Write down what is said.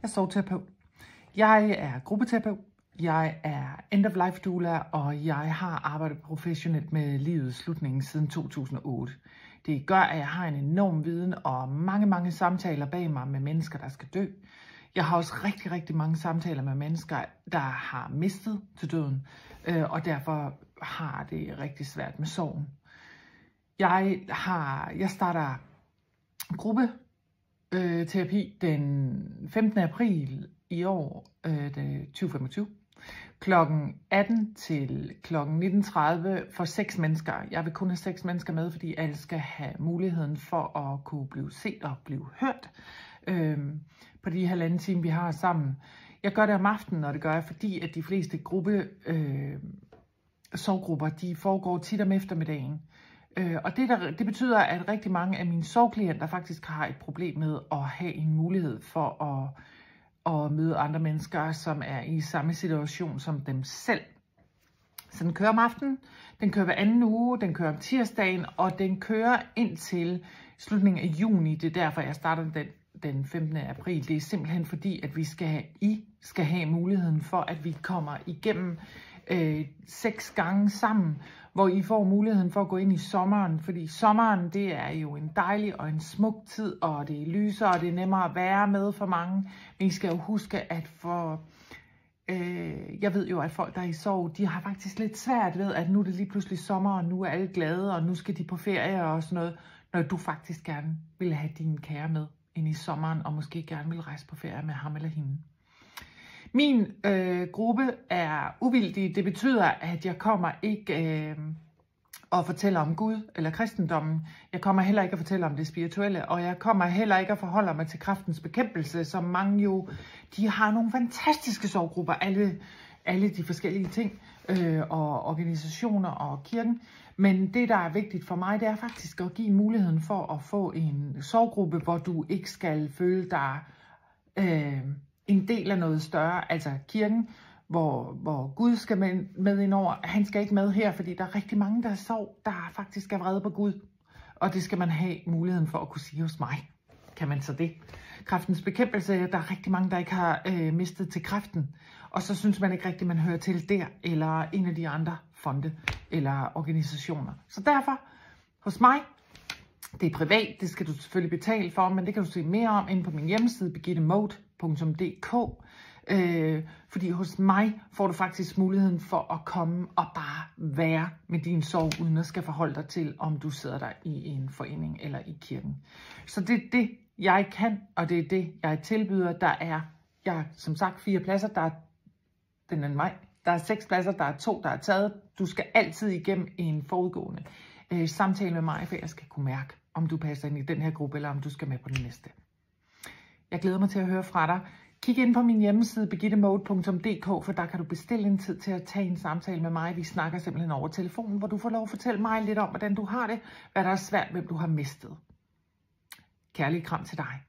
Jeg er sorgterapeut. Jeg er gruppeterapeut. Jeg er end-of-life doula, og jeg har arbejdet professionelt med livets slutning siden 2008. Det gør, at jeg har en enorm viden og mange samtaler bag mig med mennesker, der skal dø. Jeg har også rigtig mange samtaler med mennesker, der har mistet til døden, og derfor har det rigtig svært med sorgen. Jeg starter gruppeterapi den 15. april i år, 2025, kl. 18 til kl. 19.30 for 6 mennesker. Jeg vil kun have 6 mennesker med, fordi alle skal have muligheden for at kunne blive set og blive hørt på de 1,5 time, vi har sammen. Jeg gør det om aftenen, og det gør jeg, fordi at de fleste sorggrupper, de foregår tit om eftermiddagen. Og det betyder, at rigtig mange af mine sorgklienter faktisk har et problem med at have en mulighed for at møde andre mennesker, som er i samme situation som dem selv. Så den kører om aftenen, den kører hver anden uge, den kører om tirsdagen, og den kører indtil slutningen af juni. Det er derfor, jeg starter den 15. april. Det er simpelthen fordi, at I skal have muligheden for, at vi kommer igennem 6 gange sammen, hvor I får muligheden for at gå ind i sommeren, fordi sommeren, det er jo en dejlig og en smuk tid, og det er lysere, og det er nemmere at være med for mange. Men I skal jo huske, at jeg ved jo, at folk, der er i sorg, de har faktisk lidt svært ved, at nu er det lige pludselig sommer, og nu er alle glade, og nu skal de på ferie og sådan noget, når du faktisk gerne vil have dine kære med ind i sommeren, og måske gerne vil rejse på ferie med ham eller hende. Min gruppe er uvildig. Det betyder, at jeg kommer ikke og fortæller om Gud eller kristendommen. Jeg kommer heller ikke at fortælle om det spirituelle, og jeg kommer heller ikke at forholde mig til kræftens bekæmpelse, som mange jo, de har nogle fantastiske sorggrupper, alle de forskellige ting, og organisationer og kirken. Men det, der er vigtigt for mig, det er faktisk at give muligheden for at få en sorggruppe, hvor du ikke skal føle dig en del af noget større, altså kirken, hvor Gud skal med ind over. Han skal ikke med her, fordi der er rigtig mange, der faktisk er vrede på Gud. Og det skal man have muligheden for at kunne sige hos mig. Kan man så det? Kræftens bekæmpelse, der er rigtig mange, der ikke har mistet til kræften. Og så synes man ikke rigtigt, man hører til der, eller en af de andre fonde eller organisationer. Så derfor, hos mig, det er privat, det skal du selvfølgelig betale for, men det kan du se mere om inde på min hjemmeside, birgittemode.dk. Fordi hos mig får du faktisk muligheden for at komme og bare være med din sorg, uden at skal forholde dig til, om du sidder der i en forening eller i kirken. Så det er det, jeg kan, og det er det, jeg tilbyder. Jeg har som sagt 4 pladser, den er mig. Der er 6 pladser, der er 2, der er taget. Du skal altid igennem en forudgående samtale med mig, for jeg skal kunne mærke, om du passer ind i den her gruppe, eller om du skal med på den næste. Jeg glæder mig til at høre fra dig. Kig ind på min hjemmeside, birgittemode.dk, for der kan du bestille en tid til at tage en samtale med mig. Vi snakker simpelthen over telefonen, hvor du får lov at fortælle mig lidt om, hvordan du har det, hvad der er svært, hvem du har mistet. Kærlig kram til dig.